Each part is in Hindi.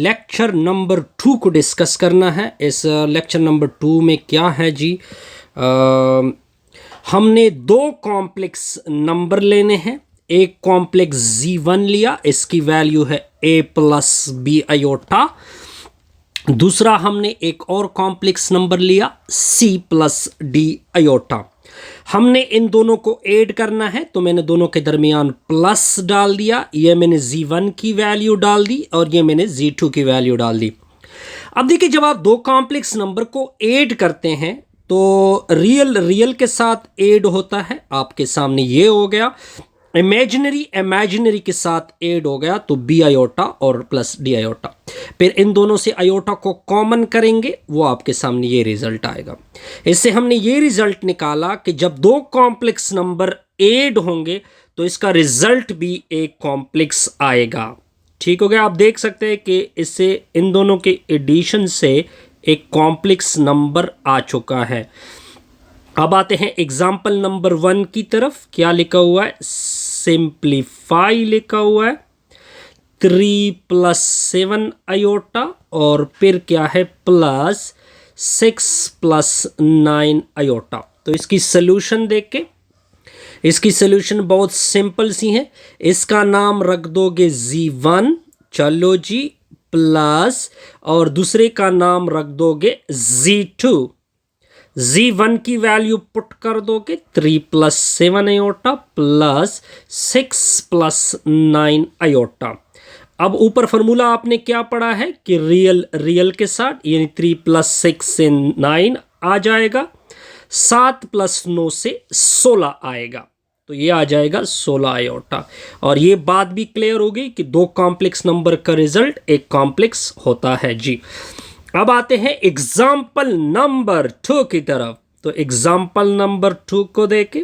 लेक्चर नंबर 2 को डिस्कस करना है। इस लेक्चर नंबर 2 में क्या है जी, हमने दो कॉम्प्लेक्स नंबर लेने हैं। एक कॉम्प्लेक्स Z1 लिया, इसकी वैल्यू है a प्लस बी आयोटा। दूसरा हमने एक और कॉम्प्लेक्स नंबर लिया C प्लस डी आयोटा। हमने इन दोनों को ऐड करना है, तो मैंने दोनों के दरमियान प्लस डाल दिया। ये मैंने Z1 की वैल्यू डाल दी और ये मैंने Z2 की वैल्यू डाल दी। अब देखिए, जब आप दो कॉम्प्लेक्स नंबर को ऐड करते हैं तो रियल के साथ ऐड होता है। आपके सामने ये हो गया, इमेजिनरी के साथ ऐड हो गया तो बी आयोटा और प्लस डी आयोटा। फिर इन दोनों से आयोटा को कॉमन करेंगे, वो आपके सामने ये रिजल्ट आएगा। इससे हमने ये रिजल्ट निकाला कि जब दो कॉम्प्लेक्स नंबर ऐड होंगे तो इसका रिजल्ट भी एक कॉम्प्लेक्स आएगा। ठीक हो गया। आप देख सकते हैं कि इससे इन दोनों के एडिशन से एक कॉम्प्लेक्स नंबर आ चुका है। अब आते हैं एग्जाम्पल नंबर 1 की तरफ। क्या लिखा हुआ है? सिंप्लीफाई लिखा हुआ है। 3 प्लस 7 आयोटा और फिर क्या है प्लस 6 प्लस 9 आयोटा। तो इसकी सोल्यूशन देख के, इसकी सोल्यूशन बहुत सिंपल सी है। इसका नाम रख दोगे Z1, चलो जी, प्लस और दूसरे का नाम रख दोगे Z2। Z1 की वैल्यू पुट कर दोगे 3 plus 7 iota plus 6 plus 9 iota. अब ऊपर फार्मूला आपने क्या पढ़ा है कि रियल के साथ, यानी 3 प्लस 6 से 9 आ जाएगा, 7 प्लस 9 से 16 आएगा, तो ये आ जाएगा 16 आयोटा। और ये बात भी क्लियर हो गई कि दो कॉम्प्लेक्स नंबर का रिजल्ट एक कॉम्प्लेक्स होता है जी। अब आते हैं एग्जाम्पल नंबर 2 की तरफ। तो एग्जाम्पल नंबर 2 को देखें।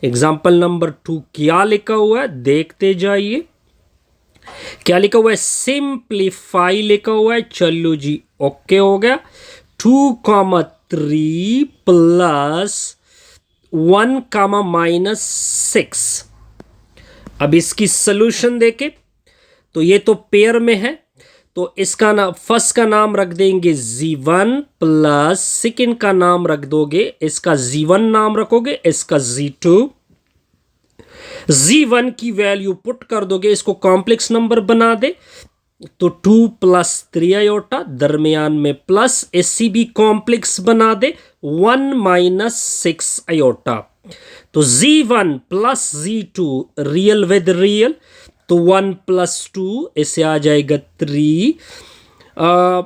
एग्जाम्पल नंबर 2 क्या लिखा हुआ है देखते जाइए। क्या लिखा हुआ है? सिंप्लीफाई लिखा हुआ है। चलो जी, ओके हो गया। 2,3 प्लस 1, माइनस 6। अब इसकी सोल्यूशन देखें तो ये तो पेयर में है, तो इसका नाम, फर्स्ट का नाम रख देंगे Z1 प्लस सेकेंड का नाम रख दोगे, इसका Z1 नाम रखोगे, इसका Z2। Z1 की वैल्यू पुट कर दोगे, इसको कॉम्प्लेक्स नंबर बना दे तो 2 प्लस 3 आयोटा, दरमियान में प्लस, इससी भी कॉम्प्लेक्स बना दे 1 माइनस 6 आयोटा। तो Z1 plus Z2 real with real, तो 1 प्लस 2, इससे आ जाएगा 3,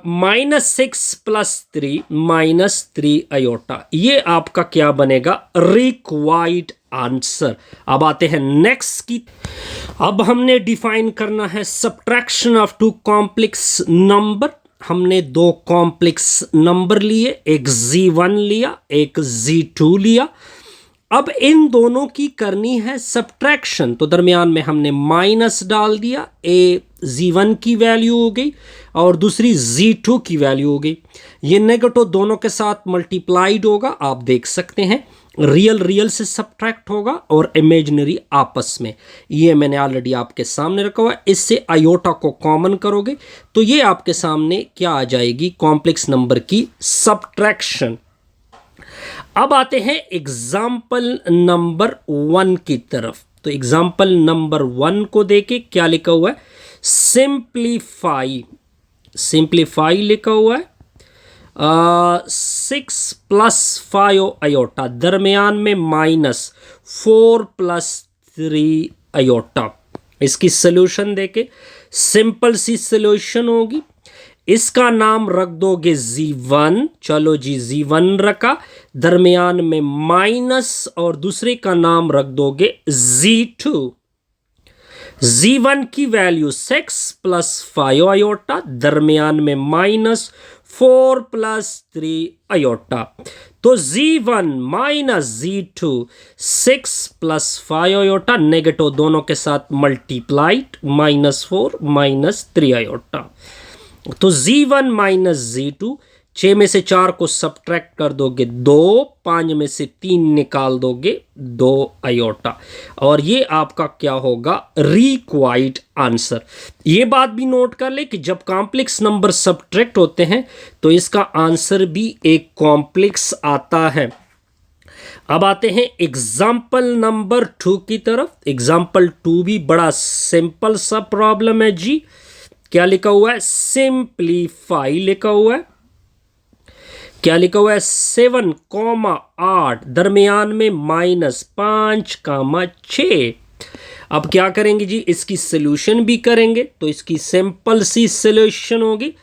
माइनस 6 प्लस 3 माइनस 3 आयोटा। ये आपका क्या बनेगा? Required answer. अब आते हैं नेक्स्ट की। अब हमने डिफाइन करना है subtraction of two complex number. हमने दो कॉम्प्लेक्स नंबर लिए, एक Z1 लिया, एक Z2 लिया। अब इन दोनों की करनी है सब्ट्रैक्शन, तो दरमियान में हमने माइनस डाल दिया। ए Z1 की वैल्यू हो गई और दूसरी Z2 की वैल्यू हो गई। ये नेगेटिव दोनों के साथ मल्टीप्लाइड होगा, आप देख सकते हैं। रियल से सब्ट्रैक्ट होगा और इमेजिनरी आपस में। ये मैंने ऑलरेडी आपके सामने रखा हुआ है। इससे आयोटा को कॉमन करोगे तो ये आपके सामने क्या आ जाएगी? कॉम्प्लेक्स नंबर की सब्ट्रैक्शन। अब आते हैं एग्जाम्पल नंबर 1 की तरफ। तो एग्जाम्पल नंबर 1 को देखे, क्या लिखा हुआ है? सिंप्लीफाई लिखा हुआ है। 6 प्लस 5 आयोटा, दरमियान में माइनस 4 प्लस 3 आयोटा। इसकी सोल्यूशन देखे, सिंपल सी सोल्यूशन होगी। इसका नाम रख दोगे Z1, चलो जी, Z1 रखा, दरमियान में माइनस और दूसरे का नाम रख दोगे Z2। Z1 की वैल्यू 6 प्लस 5 आयोटा, दरमियान में माइनस 4 प्लस 3 आयोटा। तो Z1 minus Z2, 6 plus 5 iota, negative दोनों के साथ मल्टीप्लाइड, -4 -3 आयोटा। तो Z1 माइनस Z2 6 में से 4 को सब्ट्रैक्ट कर दोगे 2, 5 में से 3 निकाल दोगे 2 आयोटा, और ये आपका क्या होगा, रिक्वायर्ड आंसर। ये बात भी नोट कर ले कि जब कॉम्प्लेक्स नंबर सब्ट्रैक्ट होते हैं तो इसका आंसर भी एक कॉम्प्लेक्स आता है। अब आते हैं एग्जाम्पल नंबर 2 की तरफ। एग्जाम्पल 2 भी बड़ा सिंपल सा प्रॉब्लम है जी। क्या लिखा हुआ है, सिंप्लीफाई लिखा हुआ है। क्या लिखा हुआ है, 7,8 दरमियान में -5,6। अब क्या करेंगे जी, इसकी सोल्यूशन भी करेंगे। तो इसकी सिंपल सी सोल्यूशन होगी।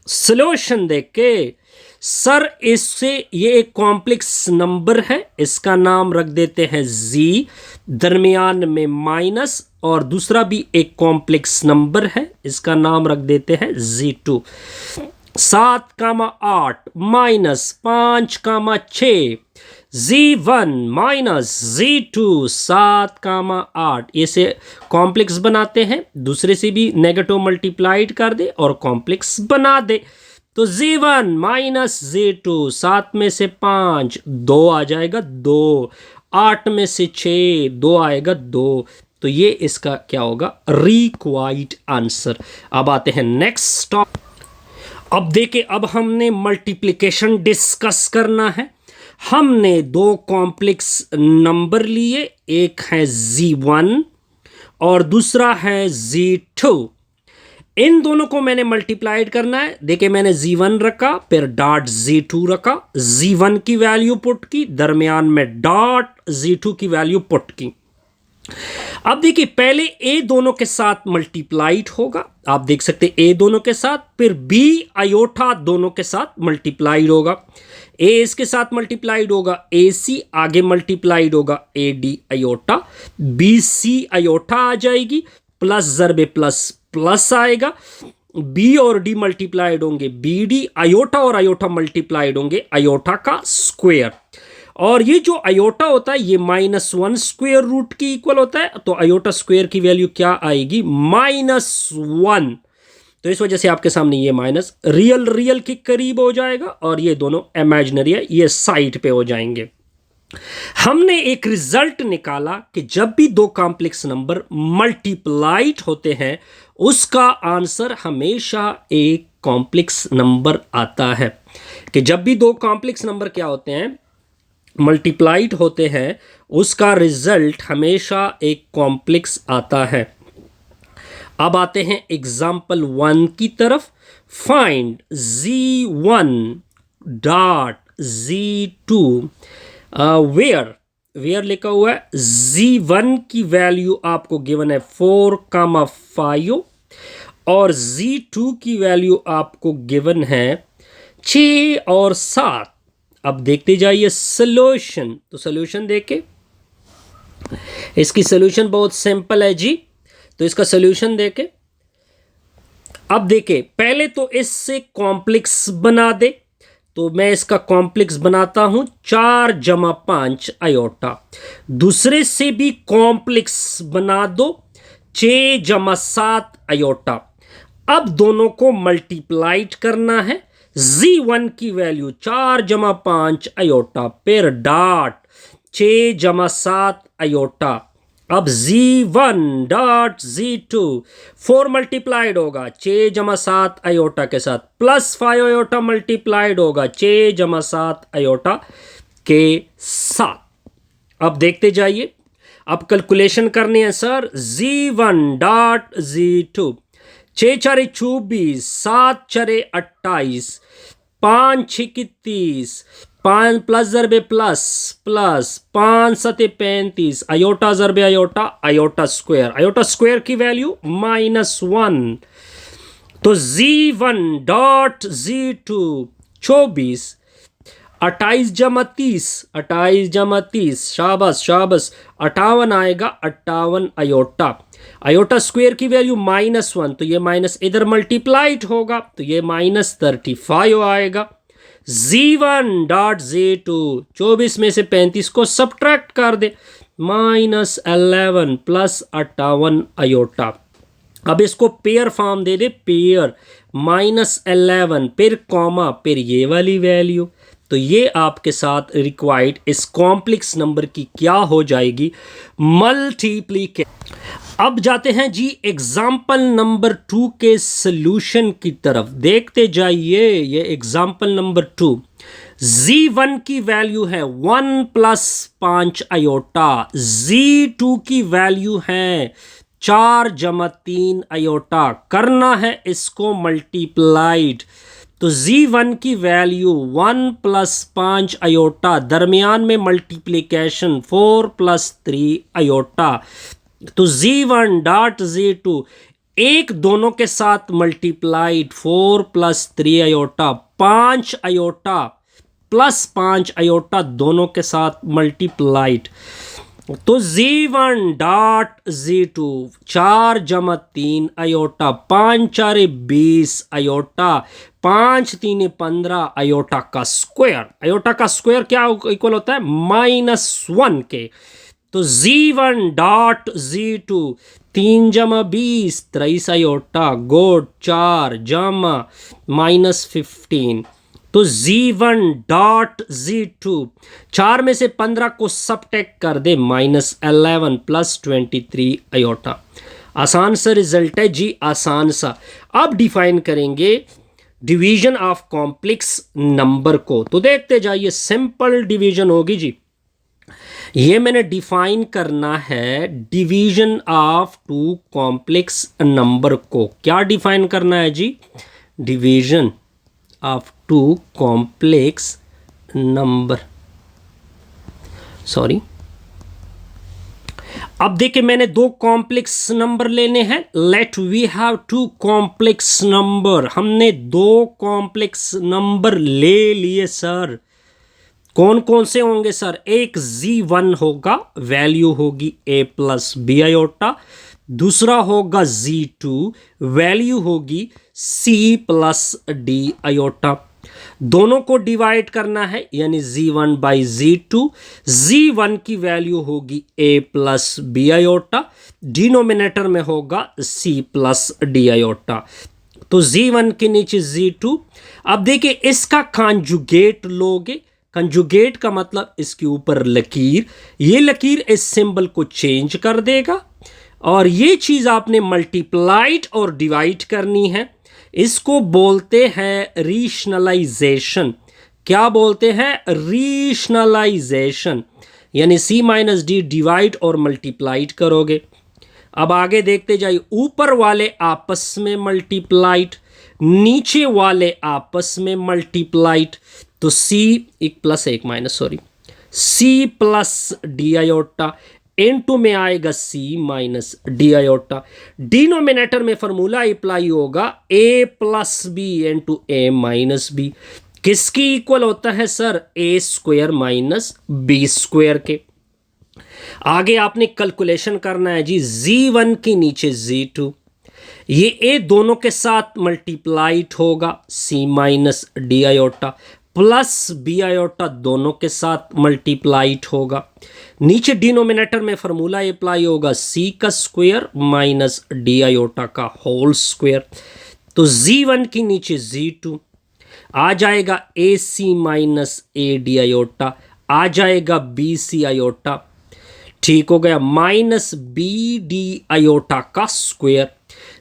सोल्यूशन देख के सर, इससे ये एक कॉम्प्लेक्स नंबर है, इसका नाम रख देते हैं जी, दरमियान में माइनस, और दूसरा भी एक कॉम्प्लेक्स नंबर है, इसका नाम रख देते हैं Z2। 7,8 -5,6 Z1 minus Z2 7,8। इसे कॉम्प्लेक्स बनाते हैं, दूसरे से भी नेगेटिव मल्टीप्लाइड कर दे और कॉम्प्लेक्स बना दे। तो Z1 माइनस Z2, 7 में से 5 2 आ जाएगा 2, 8 में से 6 2 आएगा 2। तो ये इसका क्या होगा, रिक्वायर्ड आंसर। अब आते हैं नेक्स्ट टॉपिक। अब देखिए, अब हमने मल्टीप्लिकेशन डिस्कस करना है। हमने 2 कॉम्प्लेक्स नंबर लिए, एक है Z1 और दूसरा है Z2। इन दोनों को मैंने मल्टीप्लाइड करना है। देखिए, मैंने Z1 रखा, फिर डॉट Z2 रखा, Z1 की वैल्यू पुट की, दरमियान में डॉट Z2 की वैल्यू पुट की। अब देखिए, पहले A दोनों के साथ मल्टीप्लाइड होगा, आप देख सकते हैं A दोनों के साथ, फिर B आयोटा दोनों के साथ मल्टीप्लाइड होगा। A इसके साथ मल्टीप्लाइड होगा, AC आगे मल्टीप्लाइड होगा AD आयोटा, BC आयोटा आ जाएगी, प्लस जरबे प्लस प्लस आएगा, B और D मल्टीप्लाइड होंगे BD, आयोटा और आयोटा मल्टीप्लाइड होंगे आयोटा का स्क्वायर। और ये जो आयोटा होता है ये -1 स्क्वायर रूट की इक्वल होता है, तो आयोटा स्क्वायर की वैल्यू क्या आएगी, -1। तो इस वजह से आपके सामने ये माइनस रियल रियल के करीब हो जाएगा, और ये दोनों इमेजिनरी है, ये साइड पे हो जाएंगे। हमने एक रिजल्ट निकाला कि जब भी 2 कॉम्प्लेक्स नंबर मल्टीप्लाइड होते हैं उसका आंसर हमेशा एक कॉम्प्लेक्स नंबर आता है। कि जब भी 2 कॉम्प्लेक्स नंबर क्या होते हैं, मल्टीप्लाइड होते हैं, उसका रिजल्ट हमेशा एक कॉम्प्लेक्स आता है। अब आते हैं एग्जाम्पल 1 की तरफ। Find Z1 dot Z2 where लिखा हुआ है, Z1 की वैल्यू आपको गिवन है 4,5 और Z2 की वैल्यू आपको गिवन है 6 और 7। अब देखते जाइए सॉल्यूशन। तो सॉल्यूशन देखे, इसकी सॉल्यूशन बहुत सिंपल है जी। तो इसका सॉल्यूशन देखे, अब देखे, पहले तो इससे कॉम्प्लेक्स बना दे। तो मैं इसका कॉम्प्लेक्स बनाता हूं, 4 + 5 आयोटा। दूसरे से भी कॉम्प्लेक्स बना दो, 6 + 7 आयोटा। अब दोनों को मल्टीप्लाइड करना है। Z1 की वैल्यू 4 + 5 आयोटा, फिर डॉट 6 + 7 आयोटा। अब Z1 डॉट Z2 4 मल्टीप्लाइड होगा 6 + 7 आयोटा के साथ, प्लस 5 आयोटा मल्टीप्लाइड होगा 6 + 7 आयोटा के साथ। अब देखते जाइए, अब कैलकुलेशन करनी है sir. Z1 dot Z2, 6 × 4 = 24, 7 × 4 = 28, 5 × 6 = 30, 5 plus जरबे प्लस प्लस 5 × 7 = 35, आयोटा जरबे आयोटा, आयोटा स्क्वायर की वैल्यू -1। तो Z1 डॉट Z2 24, 28 × 30, 28 × 30, शाबाश 58 आएगा, 58 आयोटा। आयोटा स्क्वायर की वैल्यू -1, तो ये माइनस इधर मल्टीप्लाइड होगा, तो ये -35 आएगा। Z1 डॉट Z2, 24 में से 35 को सब्ट्रैक्ट कर दे, -11 + 58 आयोटा। अब इसको पेयर फॉर्म दे दे, पेयर -11 फिर कॉमा फिर ये वाली वैल्यू, तो ये आपके साथ रिक्वायर्ड इस कॉम्प्लेक्स नंबर की क्या हो जाएगी, मल्टीप्लिकेशन। अब जाते हैं जी एग्जाम्पल नंबर 2 के सॉल्यूशन की तरफ, देखते जाइए। ये एग्जाम्पल नंबर 2, z1 की वैल्यू है 1 + 5 आयोटा, z2 की वैल्यू है 4 + 3 आयोटा, करना है इसको मल्टीप्लाइड। तो z1 की वैल्यू 1 + 5 आयोटा, दरमियान में मल्टीप्लिकेशन 4 + 3 आयोटा, तो z1 डॉट z2 एक दोनों के साथ multiplied 4 + 3 iota, 5 iota plus 5 iota दोनों के साथ मल्टीप्लाइड, तो z1 dot z2 4 + 3 iota, 5 × 4 = 20 iota, 5 × 3 = 15 iota का स्क्वायर। आयोटा का स्क्वायर क्या इक्वल होता है, -1 के। तो z1 डॉट z2 3 × 20 23 आयोटा, गोड 4 जमा -15, तो z1 डॉट z2 4 में से 15 को सबट्रैक्ट कर दे, -11 + 23 आयोटा। आसान सा रिजल्ट है जी, आसान सा। अब डिफाइन करेंगे डिवीजन ऑफ कॉम्प्लेक्स नंबर को, तो देखते जाइए, सिंपल डिवीजन होगी जी। ये मैंने डिफाइन करना है डिवीजन ऑफ 2 कॉम्प्लेक्स नंबर को। क्या डिफाइन करना है जी, division of 2 complex number, sorry. अब देखिए, मैंने 2 कॉम्प्लेक्स नंबर लेने हैं। Let we have 2 complex number, हमने 2 कॉम्प्लेक्स नंबर ले लिए सर। कौन कौन से होंगे सर, एक z1 होगा, वैल्यू होगी a + b आयोटा, दूसरा होगा z2, वैल्यू होगी c + d आयोटा। दोनों को डिवाइड करना है, यानी z1 / z2, z1 की वैल्यू होगी a + b आयोटा, डिनोमिनेटर में होगा c + d आयोटा, तो z1 के नीचे z2। अब देखिए, इसका कॉन्जुगेट लोगे, कंजुगेट का मतलब इसके ऊपर लकीर, ये लकीर इस सिंबल को चेंज कर देगा, और ये चीज आपने मल्टीप्लाइड और डिवाइड करनी है। इसको बोलते हैं रीशनलाइजेशन। क्या बोलते हैं, रीशनलाइजेशन, यानी c - d डिवाइड और मल्टीप्लाइड करोगे। अब आगे देखते जाइए, ऊपर वाले आपस में मल्टीप्लाइड, नीचे वाले आपस में मल्टीप्लाइड, तो c एक प्लस एक minus, sorry, c + d iota into में आएगा c - d आयोटा। डिनोमिनेटर में फॉर्मूला अप्लाई होगा a + b into a - b, किसकी इक्वल होता है सर, a² - b² के। आगे आपने कैलकुलेशन करना है जी, z1 के नीचे z2, ये a दोनों के साथ मल्टीप्लाइड होगा, c - d iota plus b iota दोनों के साथ मल्टीप्लाइड होगा, नीचे डिनोमिनेटर में फॉर्मूला अप्लाई होगा c का स्क्वायर - d आयोटा का होल स्क्वायर, तो z1 के नीचे z2 आ जाएगा, ac - ad आयोटा आ जाएगा, bc आयोटा, ठीक हो गया, -bd आयोटा का स्क्वायर,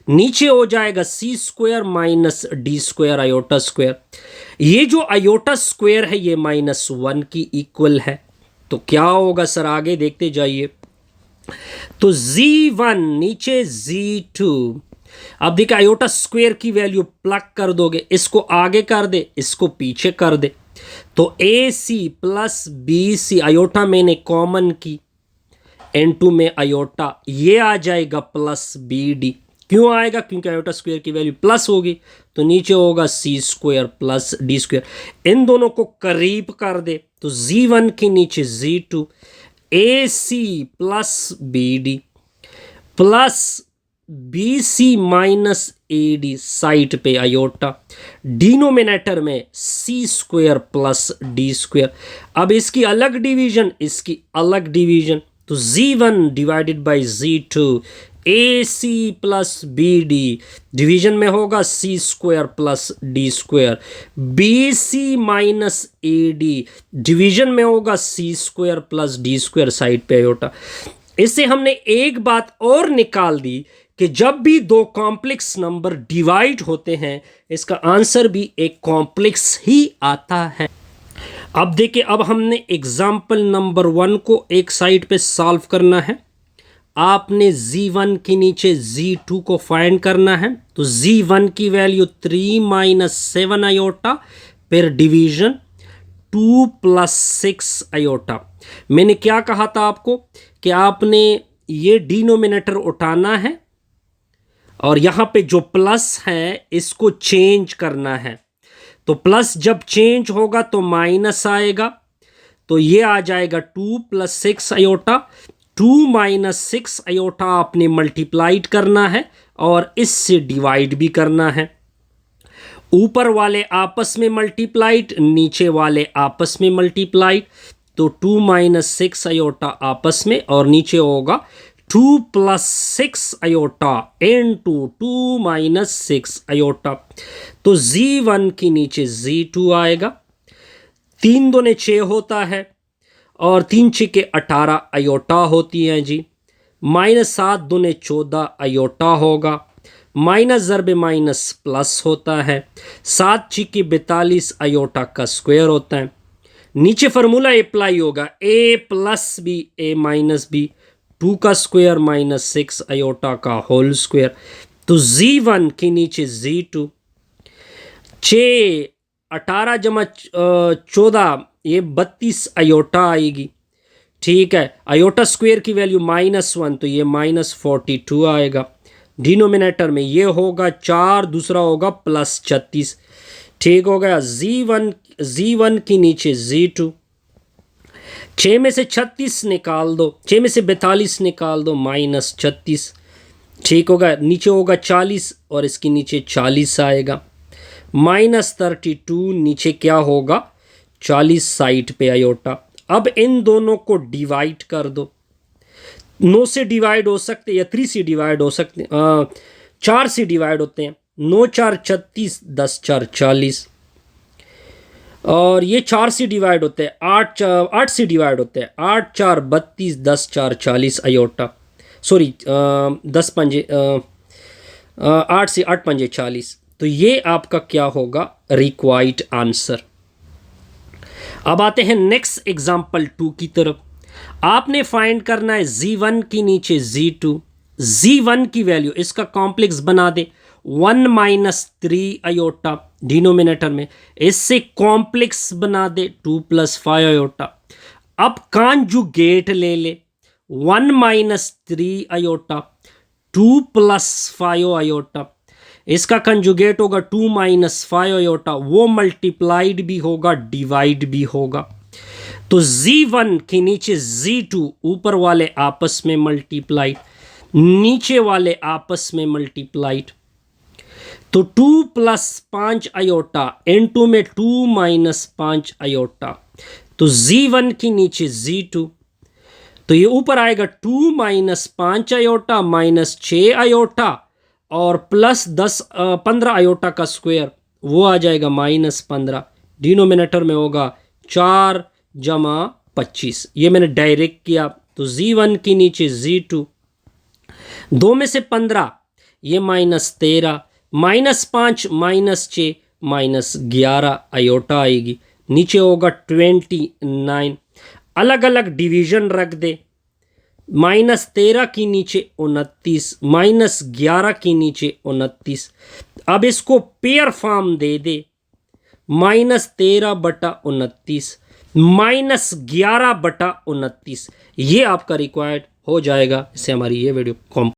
नीचे हो जाएगा c² - d² आयोटा स्क्वायर। ये जो आयोटा स्क्वायर है ये -1 की इक्वल है, तो क्या होगा सर, आगे देखते जाइए। तो z1 नीचे z2, अब देखिए आयोटा स्क्वायर की वैल्यू प्लग कर दोगे, इसको आगे कर दे, इसको पीछे कर दे, तो ac + bc आयोटा मैंने कॉमन की, n2 में आयोटा, ये आ जाएगा +bd, क्यों आएगा, क्योंकि आयोटा स्क्वायर की वैल्यू प्लस होगी, तो नीचे होगा c² + d², इन दोनों को करीब कर दे, तो z1 के नीचे z2, ac + bd plus bc - ad side पे आयोटा, डिनोमिनेटर में c² + d²। अब इसकी अलग डिवीजन, इसकी अलग डिवीजन, तो z1 / z2 A C plus B D, division में होगा C square plus D square. B C minus A D, division में होगा C square plus D square side पे आयोटा। इससे हमने एक बात और निकाल दी कि जब भी दो कॉम्प्लेक्स नंबर डिवाइड होते हैं इसका आंसर भी एक कॉम्प्लेक्स ही आता है। अब देखिए, अब हमने एग्जाम्पल नंबर 1 को एक साइड पे सॉल्व करना है। आपने Z1 के नीचे Z2 को फाइंड करना है। तो Z1 की वैल्यू 3 माइनस 7 आयोटा, फिर डिवीजन 2 प्लस 6 आयोटा। मैंने क्या कहा था आपको कि आपने ये डिनोमिनेटर उठाना है और यहाँ पे जो प्लस है इसको चेंज करना है। तो प्लस जब चेंज होगा तो माइनस आएगा, तो ये आ जाएगा 2 प्लस 6 आयोटा। 2 माइनस 6 आयोटा आपने मल्टीप्लाइड करना है और इससे डिवाइड भी करना है। ऊपर वाले आपस में मल्टीप्लाइड, नीचे वाले आपस में मल्टीप्लाइड। तो 2 माइनस 6 आयोटा आपस में और नीचे होगा 2 plus 6 iota into 2 minus 6 iota. तो Z1 की नीचे Z2 आएगा। 3 दूने 6 होता है और 3 छक्के 18 आयोटा होती हैं जी। माइनस 7 दूने 14 आयोटा होगा। माइनस ज़रबे माइनस प्लस होता है। 7 छक्के 42 आयोटा का स्क्वायर होता है। नीचे फार्मूला अप्लाई होगा, a plus B a minus B, 2 का स्क्वायर माइनस 6 आयोटा का होल स्क्वायर। तो Z1 के नीचे Z2, 6 18 जमा 14 ये 32 आयोटा आएगी। ठीक है, आयोटा स्क्वायर की वैल्यू -1 तो ये -42 आएगा। डिनोमिनेटर में ये होगा 4, दूसरा होगा प्लस 36। ठीक हो गया। Z1 की नीचे Z2, 6 में से 36 निकाल दो, 6 में से 42 निकाल दो, -36। ठीक होगा। नीचे होगा 40 और इसके नीचे 40 आएगा। -32 नीचे क्या होगा 40 साइड पे आयोटा। अब इन दोनों को डिवाइड कर दो। 9 से डिवाइड हो सकते या 3 से डिवाइड हो सकते, 4 से डिवाइड होते हैं। 9 4 36, 10 4 40 और ये 4 से डिवाइड होते हैं। 8 से डिवाइड होते हैं। 8 4 32, 10 4 40 आयोटा। सॉरी 10 पंजे 8 से 8 पंजे 40। तो ये आपका क्या होगा रिक्वायर्ड आंसर। अब आते हैं नेक्स्ट एग्जांपल 2 की तरफ। आपने फाइंड करना है Z1 की नीचे Z2। Z1 की वैल्यू, इसका कॉम्प्लेक्स बना दे 1 माइनस 3 आयोटा डिनोमिनेटर में, इससे कॉम्प्लेक्स बना दे 2 प्लस 5 आयोटा। अब कॉन्जुगेट ले ले 1 माइनस 3 आयोटा 2 प्लस 5 आयोटा। इसका कंजुगेट होगा 2 माइनस 5 आयोटा, वो मल्टीप्लाइड भी होगा डिवाइड भी होगा। तो Z1 के नीचे Z2, ऊपर वाले आपस में मल्टीप्लाइड, नीचे वाले आपस में मल्टीप्लाइड। तो 2 प्लस 5 आयोटा इनटू में 2 माइनस 5 आयोटा। तो Z1 की नीचे Z2, तो ये ऊपर आएगा 2 माइनस 5 आयोटा माइनस 6 आयोटा और प्लस 15 आयोटा का स्क्वायर, वो आ जाएगा -15। डिनोमिनेटर में होगा 4 जमा 25। ये मैंने डायरेक्ट किया। तो Z1 की नीचे Z2, 2 में से 15 ये -13, -5 -6 -11 आयोटा आएगी। नीचे होगा 29। अलग अलग डिवीजन रख दे। -13 की नीचे 29, -11 की नीचे 29। अब इसको पेयर फॉर्म दे दे, -13 बटा 29 -11 बटा 29। ये आपका रिक्वायर्ड हो जाएगा। इससे हमारी ये वीडियो कंप्लीट।